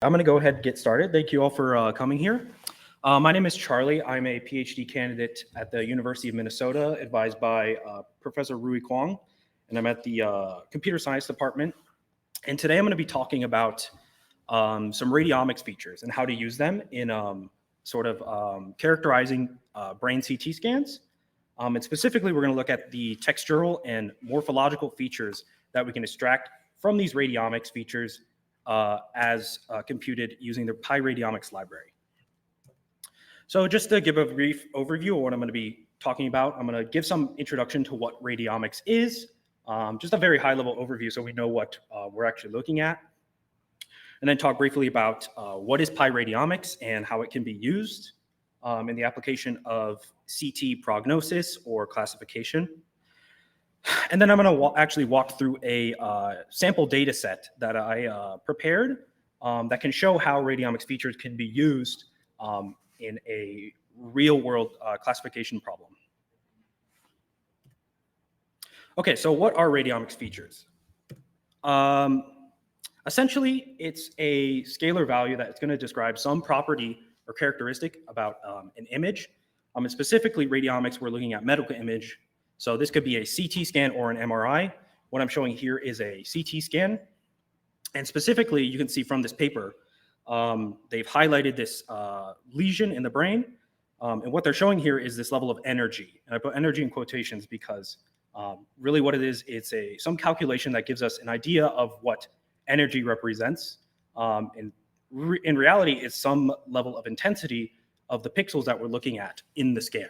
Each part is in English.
I'm going to go ahead and get started. Thank you all for coming here. My name is Charlie. I'm a PhD candidate at the University of Minnesota, advised by Professor Rui Kwong, and I'm at the Computer Science Department. And today I'm going to be talking about some radiomics features and how to use them in characterizing brain CT scans. And specifically, we're going to look at the textural and morphological features that we can extract from these radiomics features as computed using the PyRadiomics library. So just to give a brief overview of what I'm going to be talking about, I'm going to give some introduction to what radiomics is, just a very high-level overview so we know what we're actually looking at, and then talk briefly about what is PyRadiomics and how it can be used in the application of CT prognosis or classification. And then I'm going to actually walk through a sample data set that I prepared that can show how radiomics features can be used in a real-world classification problem. Okay, so what are radiomics features? Essentially, it's a scalar value that's going to describe some property or characteristic about an image. And specifically, radiomics, we're looking at medical image. So this could be a CT scan or an MRI. What I'm showing here is a CT scan. And specifically, you can see from this paper, they've highlighted this lesion in the brain. And what they're showing here is this level of energy. And I put energy in quotations because really what it is, it's some calculation that gives us an idea of what energy represents. In reality, it's some level of intensity of the pixels that we're looking at in the scan.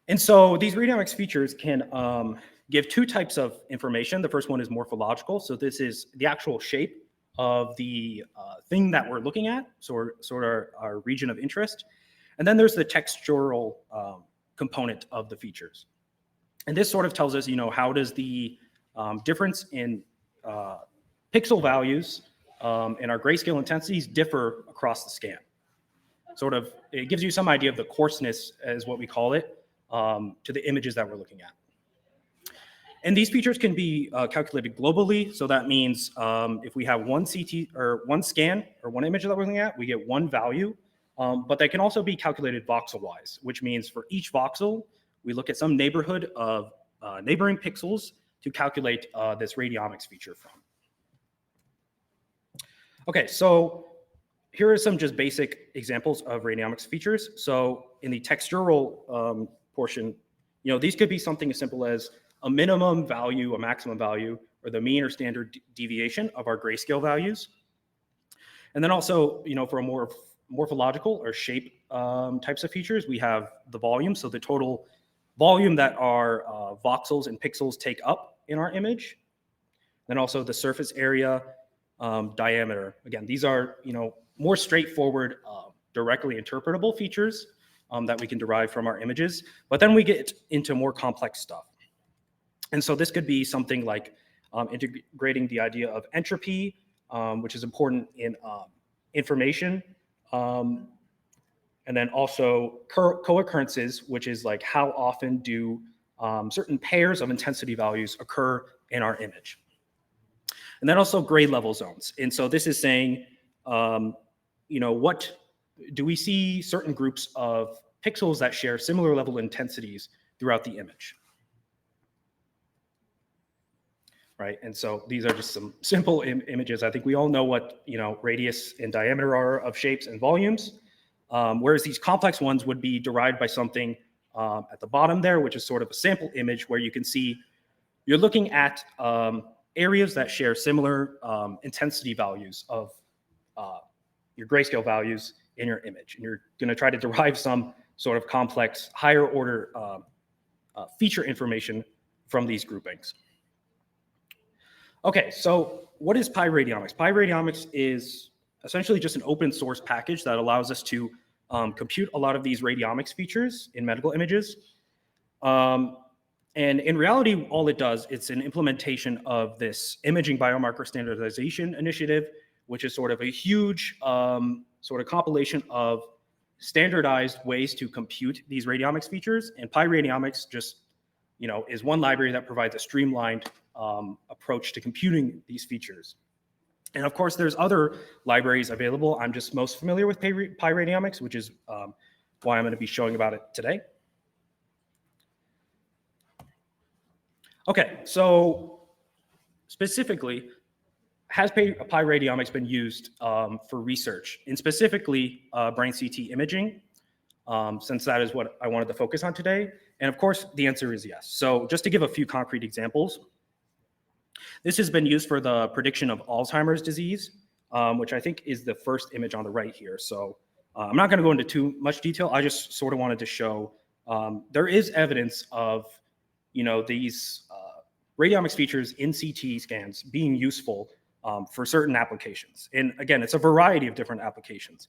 And so these radiomics features can give two types of information. The first one is morphological. So this is the actual shape of the thing that we're looking at, so sort of our region of interest. And then there's the textural component of the features. And this sort of tells us, how does the difference in pixel values and our grayscale intensities differ across the scan. It gives you some idea of the coarseness, as what we call it, to the images that we're looking at. And these features can be calculated globally. So that means if we have one CT or one scan or one image that we're looking at, we get one value. But they can also be calculated voxel-wise, which means for each voxel, we look at some neighborhood of neighboring pixels to calculate this radiomics feature from. Okay, so here are some just basic examples of radiomics features. So in the textural portion, these could be something as simple as a minimum value, a maximum value, or the mean or standard deviation of our grayscale values. And then also, for a more morphological or shape types of features, we have the volume, so the total volume that our voxels and pixels take up in our image. Then also the surface area, diameter. Again, these are, more straightforward, directly interpretable features that we can derive from our images. But then we get into more complex stuff. And so this could be something like integrating the idea of entropy, which is important in information. And then also co-occurrences, which is like how often do certain pairs of intensity values occur in our image. And then also grade level zones. And so this is saying, what do we see certain groups of pixels that share similar level intensities throughout the image? Right, and so these are just some simple images. I think we all know what radius and diameter are of shapes and volumes, whereas these complex ones would be derived by something at the bottom there, which is sort of a sample image where you can see you're looking at areas that share similar intensity values of your grayscale values in your image. And you're going to try to derive some sort of complex, higher order feature information from these groupings. Okay, so what is PyRadiomics? PyRadiomics is essentially just an open source package that allows us to compute a lot of these radiomics features in medical images. And in reality, all it does, it's an implementation of this imaging biomarker standardization initiative, which is sort of a huge sort of compilation of standardized ways to compute these radiomics features. And PyRadiomics just, is one library that provides a streamlined approach to computing these features. And of course, there's other libraries available. I'm just most familiar with PyRadiomics, which is why I'm going to be showing about it today. Okay, so specifically, has PyRadiomics been used for research, and specifically brain CT imaging, since that is what I wanted to focus on today? And of course, the answer is yes. So just to give a few concrete examples, this has been used for the prediction of Alzheimer's disease, which I think is the first image on the right here. So I'm not going to go into too much detail. I just sort of wanted to show there is evidence of these radiomics features in CT scans being useful for certain applications. And again, it's a variety of different applications.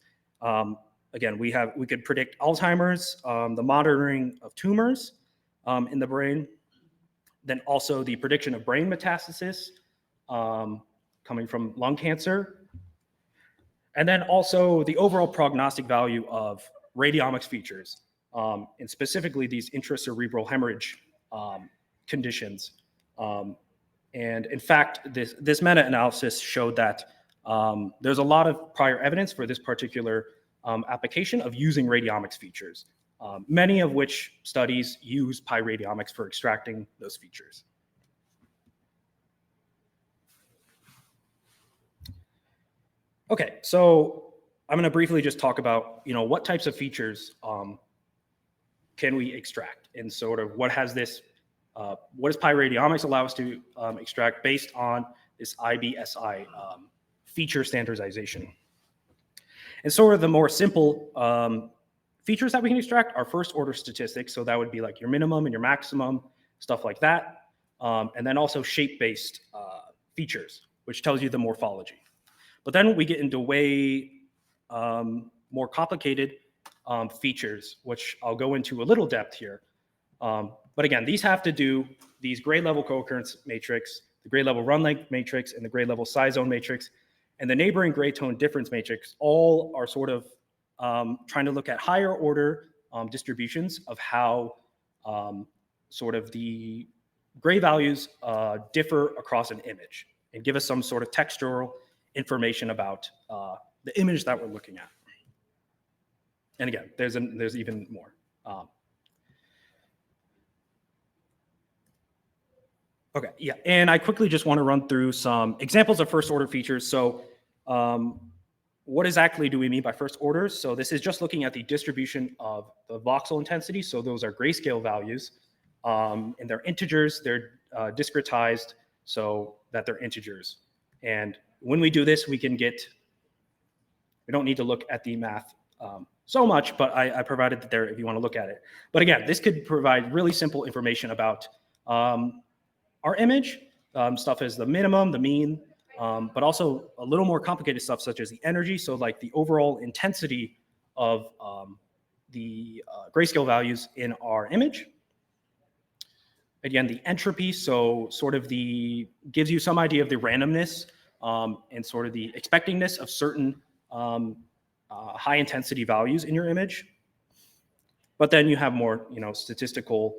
Again, we could predict Alzheimer's, the monitoring of tumors in the brain, then also the prediction of brain metastasis coming from lung cancer, and then also the overall prognostic value of radiomics features, and specifically these intracerebral hemorrhage conditions. And in fact, this meta-analysis showed that there's a lot of prior evidence for this particular application of using radiomics features, many of which studies use PyRadiomics for extracting those features. Okay, so I'm going to briefly just talk about what types of features can we extract, and sort of what does PyRadiomics allow us to extract based on this IBSI feature standardization. And sort of the more simple features that we can extract are first order statistics. So that would be like your minimum and your maximum, stuff like that. And then also shape-based features, which tells you the morphology. But then we get into way more complicated features, which I'll go into a little depth here. But again, these have to do these grade level co-occurrence matrix, the grade level run length matrix, and the grade level size zone matrix, and the neighboring grade tone difference matrix all are sort of trying to look at higher order distributions of how sort of the gray values differ across an image and give us some sort of textural information about the image that we're looking at. And again, there's even more. Okay, yeah, and I quickly just want to run through some examples of first order features. So what exactly do we mean by first orders? So this is just looking at the distribution of the voxel intensity. So those are grayscale values, and they're integers. They're discretized so that they're integers. And when we do this, we don't need to look at the math so much, but I provided it there if you want to look at it. But again, this could provide really simple information about our image, stuff as the minimum, the mean, but also a little more complicated stuff such as the energy. So like the overall intensity of the grayscale values in our image. Again, the entropy, so sort of gives you some idea of the randomness and sort of the expectingness of certain high intensity values in your image. But then you have more, statistical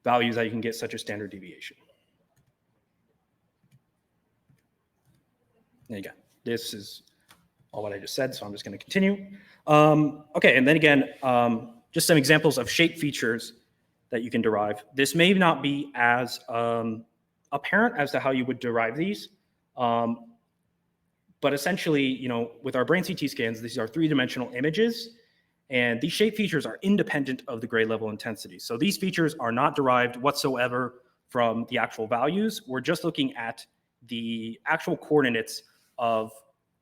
values that you can get, such as standard deviation. And again, this is all what I just said, so I'm just going to continue. Okay, and then again, just some examples of shape features that you can derive. This may not be as apparent as to how you would derive these, but essentially, with our brain CT scans, these are three-dimensional images, and these shape features are independent of the grade level intensity. So these features are not derived whatsoever from the actual values. We're just looking at the actual coordinates of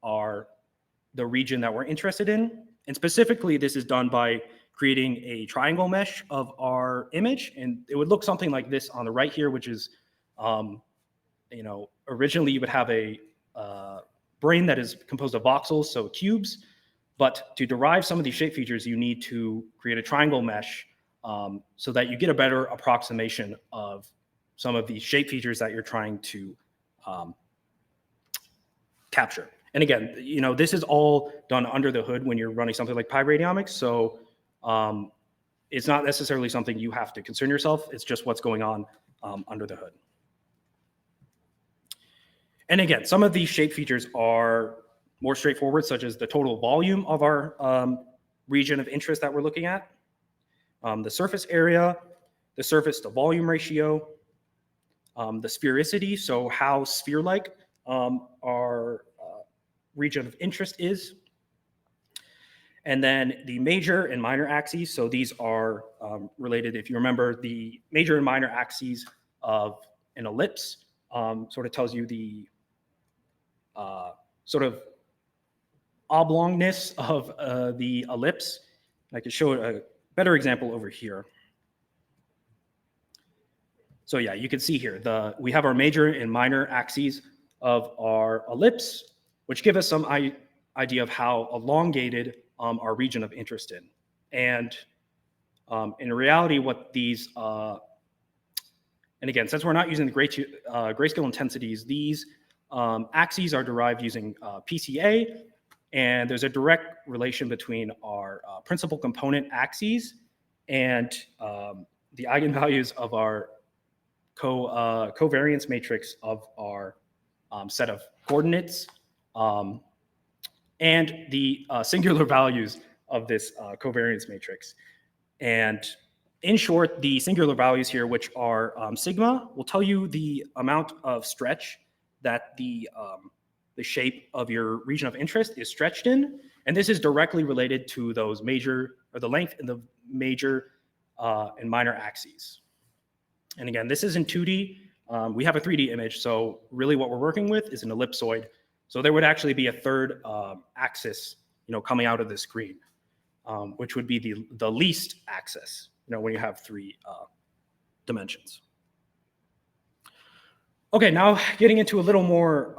the region that we're interested in. And specifically, this is done by creating a triangle mesh of our image. And it would look something like this on the right here, which is, originally you would have a brain that is composed of voxels, so cubes. But to derive some of these shape features, you need to create a triangle mesh so that you get a better approximation of some of these shape features that you're trying to capture. And again, this is all done under the hood when you're running something like PyRadiomics. So it's not necessarily something you have to concern yourself. It's just what's going on under the hood. And again, some of these shape features are more straightforward, such as the total volume of our region of interest that we're looking at, the surface area, the surface to volume ratio, the sphericity, so how sphere-like our region of interest is, and then the major and minor axes. So these are related, if you remember, the major and minor axes of an ellipse sort of tells you the sort of oblongness of the ellipse. I could show a better example over here. So yeah, you can see here, we have our major and minor axes of our ellipse, which give us some idea of how elongated our region of interest in. And in reality, what these, and again, since we're not using the grayscale intensities, these axes are derived using PCA, and there's a direct relation between our principal component axes and the eigenvalues of our covariance matrix of our set of coordinates and the singular values of this covariance matrix. And in short, the singular values here, which are sigma, will tell you the amount of stretch that the shape of your region of interest is stretched in. And this is directly related to those major, or the length in the major and minor axes. And again, this is in 2D. We have a 3D image, so really what we're working with is an ellipsoid. So there would actually be a third axis, coming out of the screen, which would be the least axis, when you have 3 dimensions. Okay, now getting into a little more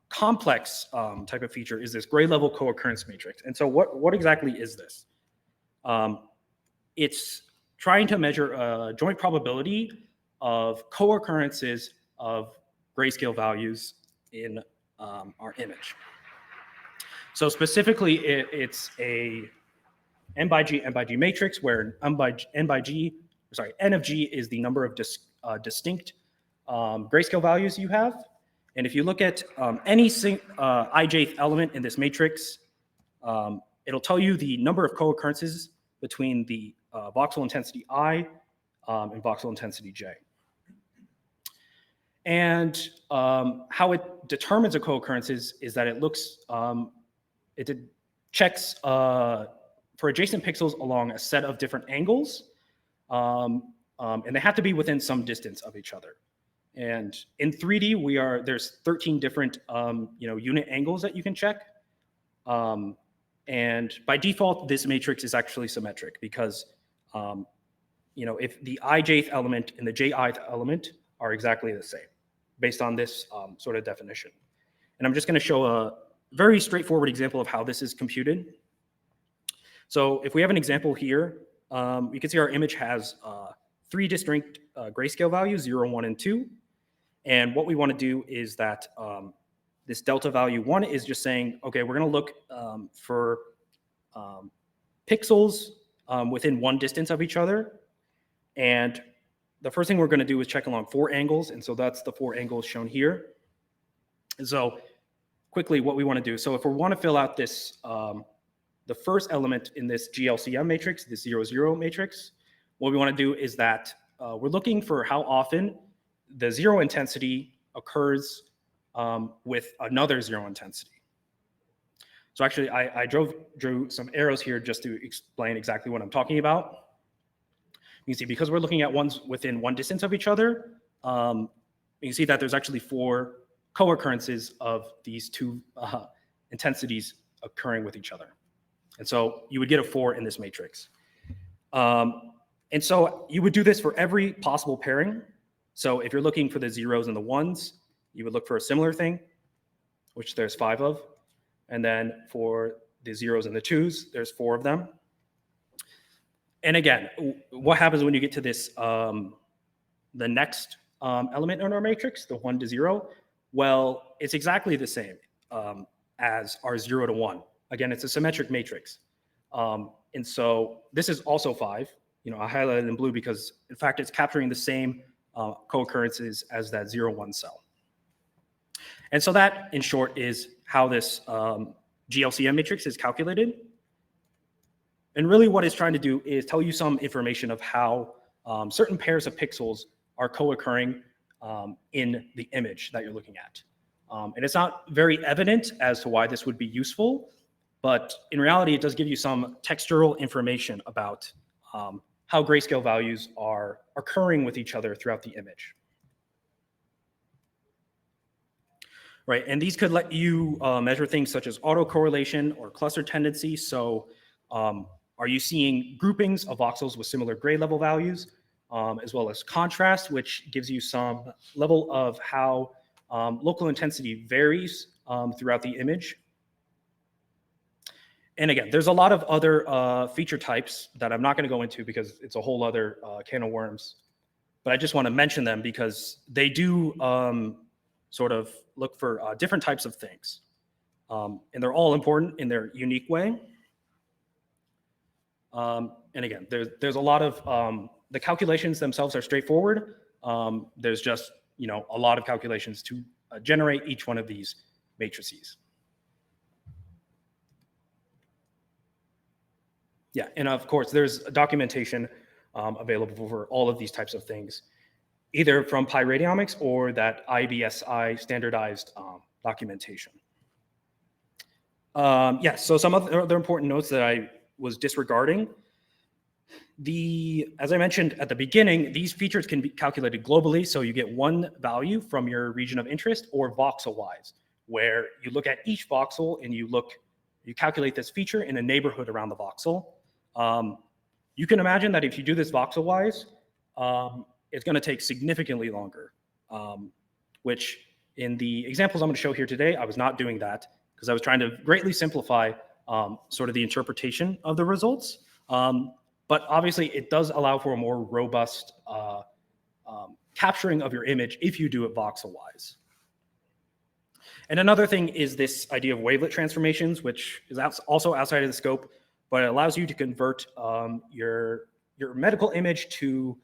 complex type of feature is this gray level co-occurrence matrix. And so what exactly is this? It's trying to measure a joint probability of co-occurrences of grayscale values in our image. So specifically, it's a n by G matrix where n of G is the number of distinct grayscale values you have. And if you look at any ijth element in this matrix, it'll tell you the number of co-occurrences between the voxel intensity I and voxel intensity J. And how it determines a co-occurrence is that it looks, it checks for adjacent pixels along a set of different angles, and they have to be within some distance of each other. And in 3D, there's 13 different unit angles that you can check. And by default, this matrix is actually symmetric because if the ijth element and the jith element are exactly the same based on this sort of definition. And I'm just going to show a very straightforward example of how this is computed. So if we have an example here, you can see our image has 3 distinct grayscale values, 0, 1, and 2. And what we want to do is that this delta value 1 is just saying, okay, we're going to look for pixels within 1 distance of each other. And the first thing we're going to do is check along 4 angles. And so that's the 4 angles shown here. And so quickly, what we want to do. So if we want to fill out this, the first element in this GLCM matrix, this 0, 0 matrix, what we want to do is that we're looking for how often the 0 intensity occurs with another 0 intensity. So actually, I drew some arrows here just to explain exactly what I'm talking about. You can see because we're looking at ones within 1 distance of each other, you can see that there's actually 4 co-occurrences of these 2 intensities occurring with each other. And so you would get a 4 in this matrix. And so you would do this for every possible pairing. So if you're looking for the 0s and the 1s, you would look for a similar thing, which there's 5 of. And then for the 0s and the 2s, there's 4 of them. And again, what happens when you get to this, the next element in our matrix, the 1 to 0? Well, it's exactly the same as our 0 to 1. Again, it's a symmetric matrix. And so this is also 5. I highlighted in blue because, in fact, it's capturing the same co-occurrences as that 0, 1 cell. And so that, in short, is how this GLCM matrix is calculated. And really what it's trying to do is tell you some information of how certain pairs of pixels are co-occurring in the image that you're looking at. And it's not very evident as to why this would be useful, but in reality, it does give you some textural information about how grayscale values are occurring with each other throughout the image. Right, and these could let you measure things such as autocorrelation or cluster tendency. So are you seeing groupings of voxels with similar gray level values, as well as contrast, which gives you some level of how local intensity varies throughout the image. And again, there's a lot of other feature types that I'm not going to go into because it's a whole other can of worms. But I just want to mention them because they do sort of look for different types of things. And they're all important in their unique way. And again, there's a lot of, the calculations themselves are straightforward. There's just, a lot of calculations to generate each one of these matrices. Yeah, and of course, there's documentation available for all of these types of things, either from PyRadiomics or that IBSI standardized documentation. Yeah, so some other important notes that I was disregarding. As I mentioned at the beginning, these features can be calculated globally, so you get one value from your region of interest or voxel-wise, where you look at each voxel and you calculate this feature in a neighborhood around the voxel. You can imagine that if you do this voxel-wise, it's going to take significantly longer, which in the examples I'm going to show here today, I was not doing that because I was trying to greatly simplify sort of the interpretation of the results. But obviously, it does allow for a more robust capturing of your image if you do it voxel-wise. And another thing is this idea of wavelet transformations, which is also outside of the scope, but it allows you to convert your medical image to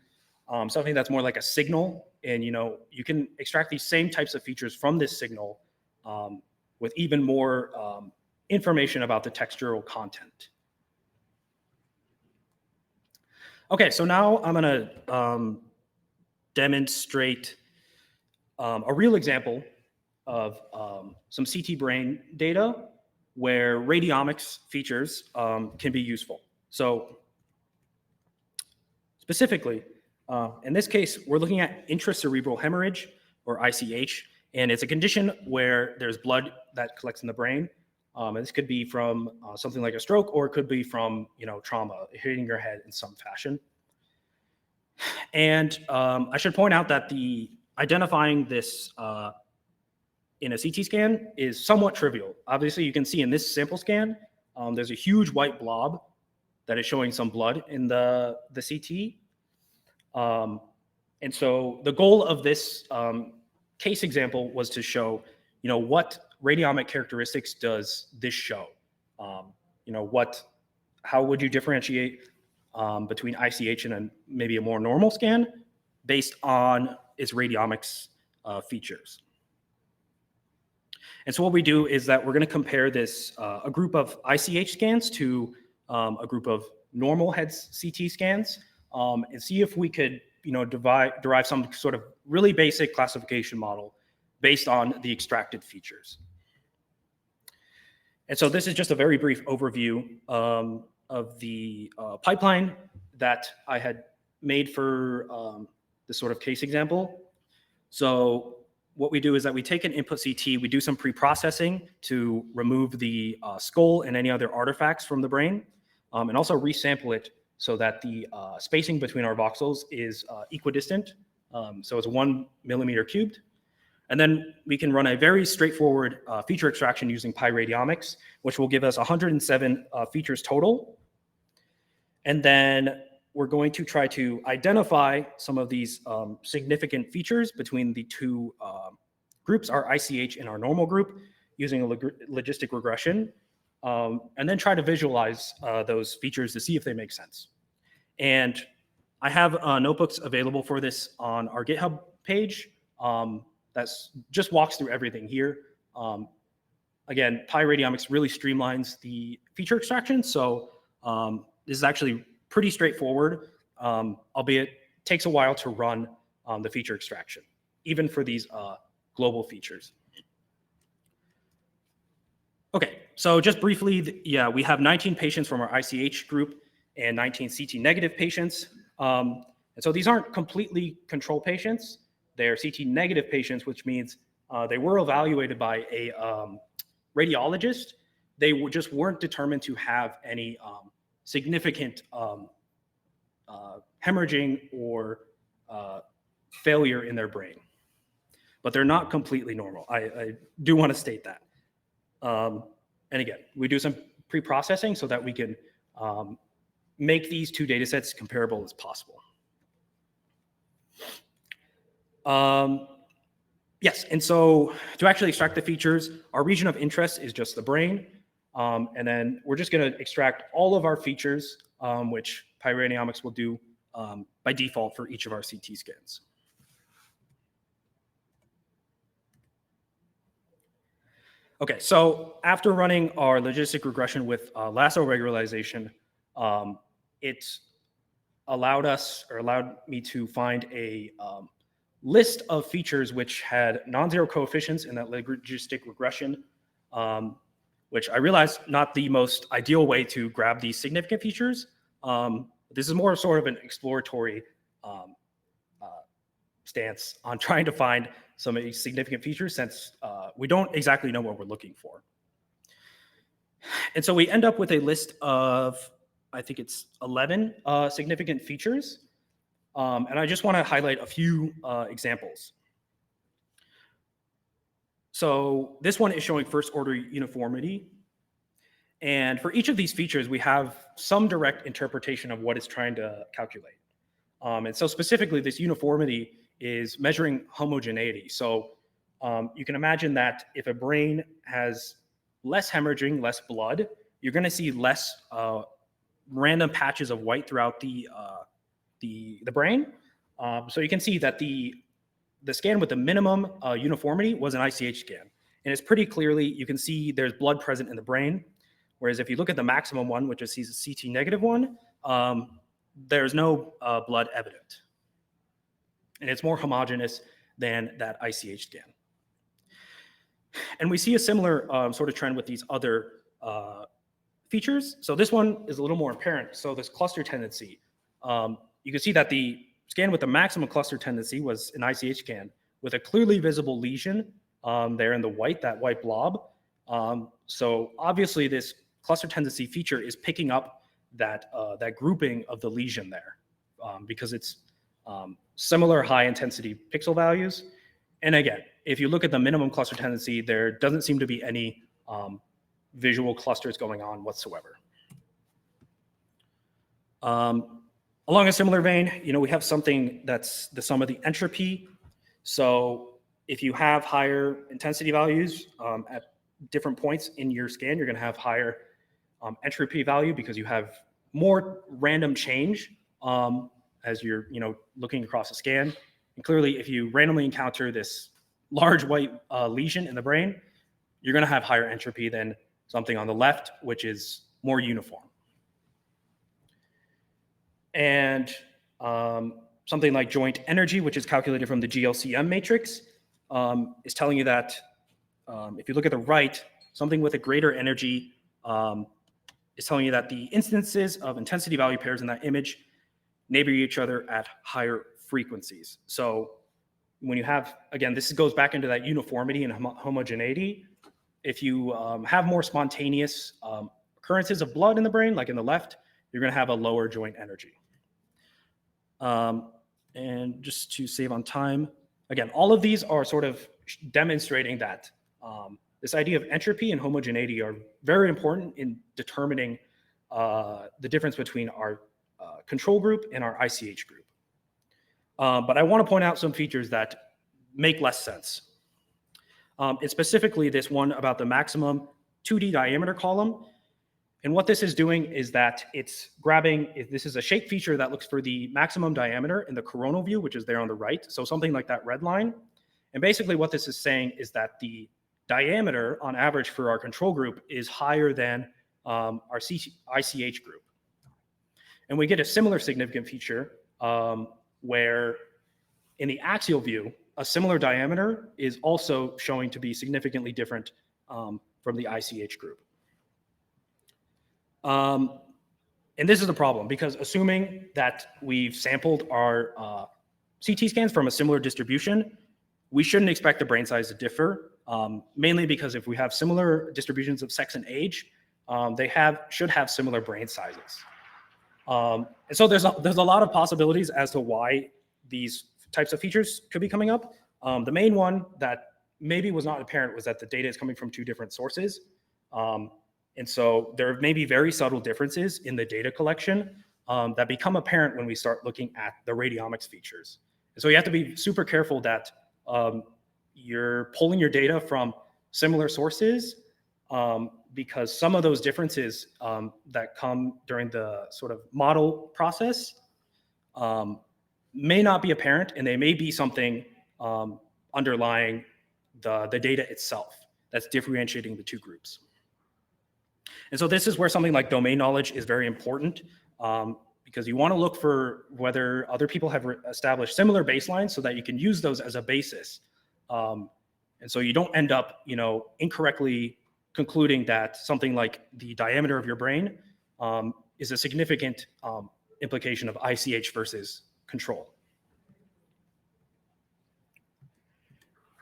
something that's more like a signal. And you can extract these same types of features from this signal with even more information about the textural content. Okay, so now I'm going to demonstrate a real example of some CT brain data where radiomics features can be useful. So specifically, in this case, we're looking at intracerebral hemorrhage, or ICH, and it's a condition where there's blood that collects in the brain. And this could be from something like a stroke, or it could be from trauma, hitting your head in some fashion. And I should point out that identifying this in a CT scan is somewhat trivial. Obviously, you can see in this sample scan, there's a huge white blob that is showing some blood in the CT. And so the goal of this case example was to show, what radiomic characteristics does this show? How would you differentiate between ICH and maybe a more normal scan based on its radiomics features? And so what we do is that we're going to compare this, a group of ICH scans to a group of normal head CT scans, and see if we could derive some sort of really basic classification model based on the extracted features. And so this is just a very brief overview of the pipeline that I had made for this sort of case example. So what we do is that we take an input CT, we do some pre-processing to remove the skull and any other artifacts from the brain, and also resample it so that the spacing between our voxels is equidistant. So it's 1 millimeter cubed. And then we can run a very straightforward feature extraction using PyRadiomics, which will give us 107 features total. And then we're going to try to identify some of these significant features between the two groups, our ICH and our normal group, using a logistic regression, and then try to visualize those features to see if they make sense. And I have notebooks available for this on our GitHub page. that's just walks through everything here. Again, PyRadiomics really streamlines the feature extraction. So this is actually pretty straightforward, albeit takes a while to run the feature extraction, even for these global features. Okay, so just briefly, yeah, we have 19 patients from our ICH group and 19 CT negative patients. And so these aren't completely control patients. They're CT negative patients, which means they were evaluated by a radiologist. They just weren't determined to have any significant hemorrhaging or failure in their brain. But they're not completely normal. I do want to state that. And again, we do some pre-processing so that we can make these two data sets comparable as possible. Yes, and so to actually extract the features, our region of interest is just the brain. And then we're just going to extract all of our features, which PyRadiomics will do by default for each of our CT scans. Okay, so after running our logistic regression with lasso regularization, it allowed me to find a list of features which had non-zero coefficients in that logistic regression, which I realized not the most ideal way to grab these significant features. This is more sort of an exploratory stance on trying to find some of these significant features, since we don't exactly know what we're looking for. And so we end up with a list of, I think it's 11 significant features. And I just want to highlight a few examples. So this one is showing first order uniformity. And for each of these features, we have some direct interpretation of what it's trying to calculate. And so specifically, this uniformity is measuring homogeneity. So you can imagine that if a brain has less hemorrhaging, less blood, you're going to see less random patches of white throughout the brain. So you can see that the scan with the minimum uniformity was an ICH scan. And it's pretty clearly, you can see there's blood present in the brain. Whereas if you look at the maximum one, which is a CT negative one, there's no blood evident. And it's more homogeneous than that ICH scan. And we see a similar sort of trend with these other features. So this one is a little more apparent. So this cluster tendency, you can see that the scan with the maximum cluster tendency was an ICH scan with a clearly visible lesion there in the white, that white blob. So obviously this cluster tendency feature is picking up that grouping of the lesion there because it's similar high intensity pixel values. And again, if you look at the minimum cluster tendency, there doesn't seem to be any visual clusters going on whatsoever. Along a similar vein, we have something that's the sum of the entropy. So if you have higher intensity values at different points in your scan, you're going to have higher entropy value because you have more random change as you're looking across a scan. And clearly, if you randomly encounter this large white lesion in the brain, you're going to have higher entropy than something on the left, which is more uniform. And something like joint energy, which is calculated from the GLCM matrix, is telling you that if you look at the right, something with a greater energy is telling you that the instances of intensity value pairs in that image neighbor each other at higher frequencies. So when you have, again, this goes back into that uniformity and homogeneity. If you have more spontaneous occurrences of blood in the brain, like in the left, you're going to have a lower joint energy. And just to save on time, again, all of these are sort of demonstrating that this idea of entropy and homogeneity are very important in determining the difference between our control group and our ICH group. But I want to point out some features that make less sense. It's specifically this one about the maximum 2D diameter column. And what this is doing is that it's grabbing, this is a shape feature that looks for the maximum diameter in the coronal view, which is there on the right. So something like that red line. And basically what this is saying is that the diameter on average for our control group is higher than our ICH group. And we get a similar significant feature where in the axial view, a similar diameter is also showing to be significantly different from the ICH group. And this is the problem, because assuming that we've sampled our CT scans from a similar distribution, we shouldn't expect the brain size to differ, mainly because if we have similar distributions of sex and age, they should have similar brain sizes. And so there's a lot of possibilities as to why these types of features could be coming up. The main one that maybe was not apparent was that the data is coming from 2 different sources. And so there may be very subtle differences in the data collection that become apparent when we start looking at the radiomics features. And so you have to be super careful that you're pulling your data from similar sources because some of those differences that come during the sort of model process may not be apparent, and they may be something underlying the data itself that's differentiating the 2 groups. And so this is where something like domain knowledge is very important because you want to look for whether other people have established similar baselines so that you can use those as a basis. And so you don't end up, incorrectly concluding that something like the diameter of your brain is a significant implication of ICH versus control.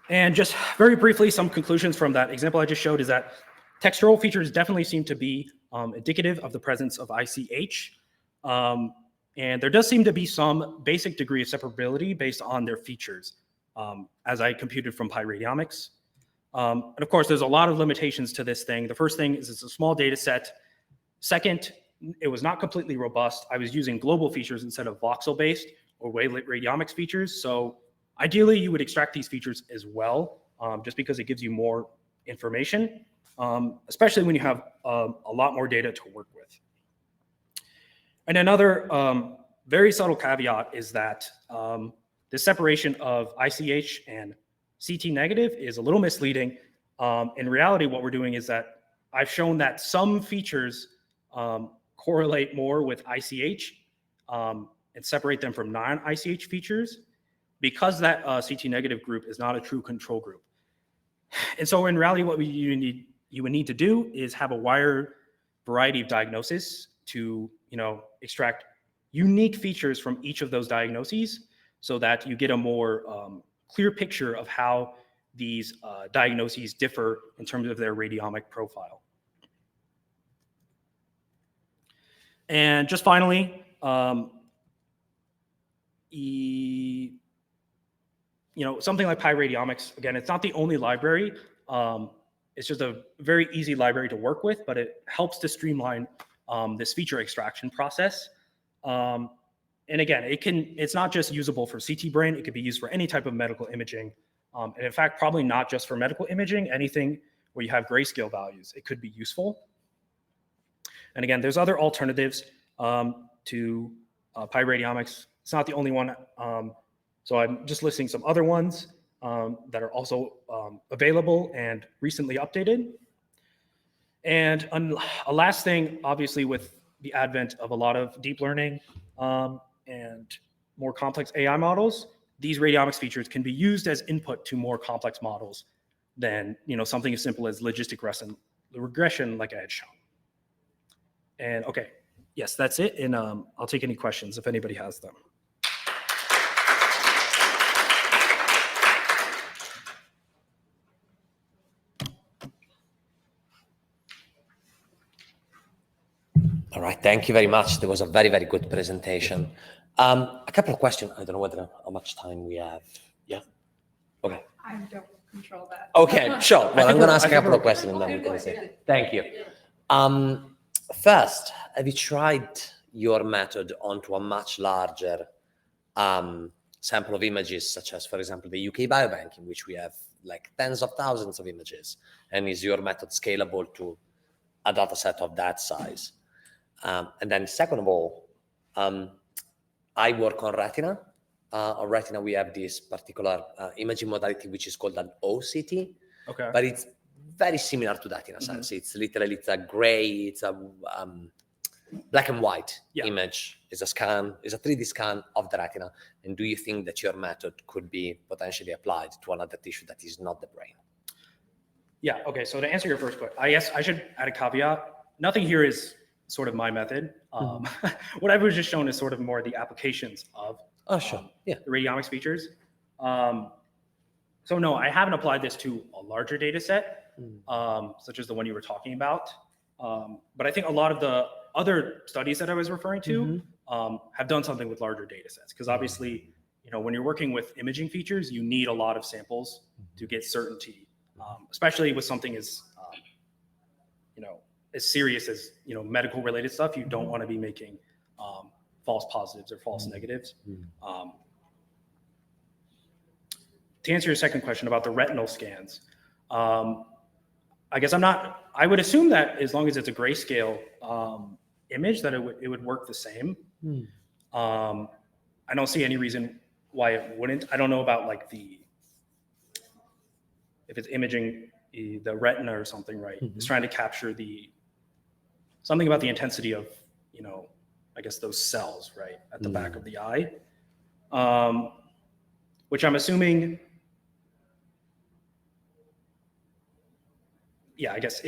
And just very briefly, some conclusions from that example I just showed is that textural features definitely seem to be indicative of the presence of ICH. And there does seem to be some basic degree of separability based on their features, as I computed from PyRadiomics. And of course, there's a lot of limitations to this thing. The first thing is it's a small data set. Second, it was not completely robust. I was using global features instead of voxel-based or wavelet radiomics features. So ideally, you would extract these features as well, just because it gives you more information. Especially when you have a lot more data to work with. And another very subtle caveat is that the separation of ICH and CT negative is a little misleading. In reality, what we're doing is that I've shown that some features correlate more with ICH and separate them from non-ICH features because that CT negative group is not a true control group. And so in reality, what you would need to do is have a wider variety of diagnoses to, extract unique features from each of those diagnoses so that you get a more clear picture of how these diagnoses differ in terms of their radiomic profile. And just finally, something like PyRadiomics, again, it's not the only library. It's just a very easy library to work with, but it helps to streamline this feature extraction process. And again, it's not just usable for CT brain, it could be used for any type of medical imaging. And in fact, probably not just for medical imaging, anything where you have grayscale values, it could be useful. And again, there's other alternatives to PyRadiomics. It's not the only one. So I'm just listing some other ones that are also available and recently updated. And a last thing, obviously, with the advent of a lot of deep learning and more complex AI models, these radiomics features can be used as input to more complex models than something as simple as logistic regression like I had shown. And okay, yes, that's it. And I'll take any questions if anybody has them. All right, thank you very much. There was a very, very good presentation. A couple of questions. I don't know how much time we have. Yeah? Okay. I don't control that. Okay, sure. Well, I'm going to ask a couple of questions and then we can say. Thank you. First, have you tried your method onto a much larger sample of images, such as, for example, the UK Biobank, in which we have like tens of thousands of images? And is your method scalable to a data set of that size? And then second of all, I work on retina, on retina, we have this particular imaging modality, which is called an OCT, Okay. but it's very similar to that in a sense. It's literally, it's a gray, it's a black and white image. It's a scan, it's a 3D scan of the retina. And do you think that your method could be potentially applied to another tissue that is not the brain? Yeah. Okay. So to answer your first question, I guess I should add a caveat. Nothing here is sort of my method. What I was just shown is sort of more the applications of the radiomics features. So no, I haven't applied this to a larger data set, such as the one you were talking about. But I think a lot of the other studies that I was referring to have done something with larger data sets, because obviously, when you're working with imaging features, you need a lot of samples to get certainty, especially with something as as serious as medical related stuff. You don't want to be making false positives or false negatives. To answer your second question about the retinal scans, I guess I would assume that as long as it's a grayscale image, that it would work the same. I don't see any reason why it wouldn't. I don't know about if it's imaging the retina or something, right? It's trying to capture something about the intensity of, I guess those cells, right, at the back of the eye, which I'm assuming. Yeah, I guess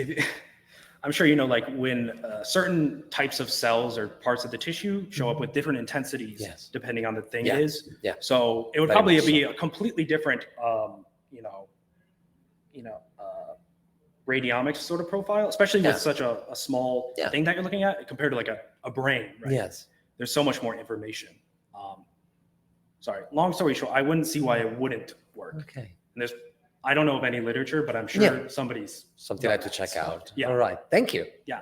I'm sure when certain types of cells or parts of the tissue show up with different intensities, depending on the thing it is. Yeah. So it would probably be a completely different, radiomics sort of profile, especially with such a small thing that you're looking at compared to a brain, right? Yes. There's so much more information. Sorry, long story short, I wouldn't see why it wouldn't work. Okay. And I don't know of any literature, but I'm sure somebody's something I have to check out. Yeah. All right. Thank you. Yeah.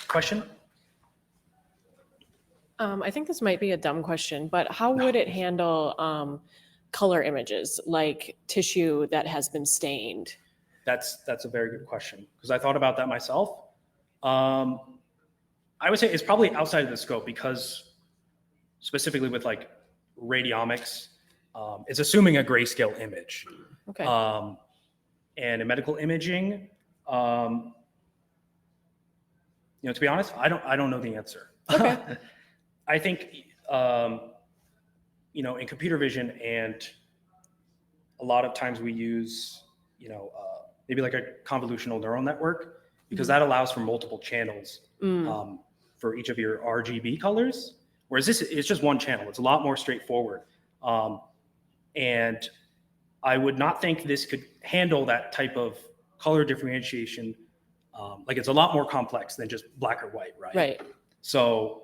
Question? I think this might be a dumb question, but how would it handle color images, like tissue that has been stained? That's a very good question, because I thought about that myself. I would say it's probably outside of the scope, because specifically with radiomics, it's assuming a grayscale image. Okay. And in medical imaging, to be honest, I don't know the answer. Okay. I think, in computer vision, and a lot of times we use, maybe a convolutional neural network, because that allows for multiple channels for each of your RGB colors. Whereas this is just one channel. It's a lot more straightforward. And I would not think this could handle that type of color differentiation. It's a lot more complex than just black or white, right? Right. So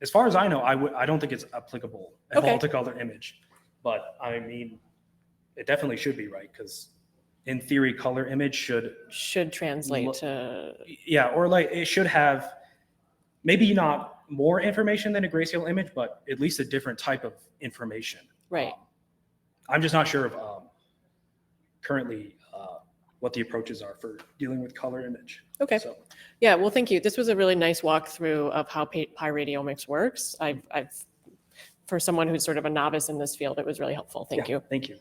as far as I know, I don't think it's applicable at all to color image. But I mean, it definitely should be, right? Because in theory, color image should translate to... Yeah, or it should have maybe not more information than a grayscale image, but at least a different type of information. Right. I'm just not sure of currently what the approaches are for dealing with color image. Okay. So, Yeah, well, thank you. This was a really nice walkthrough of how PyRadiomics works. For someone who's sort of a novice in this field, it was really helpful. Thank you. Thank you.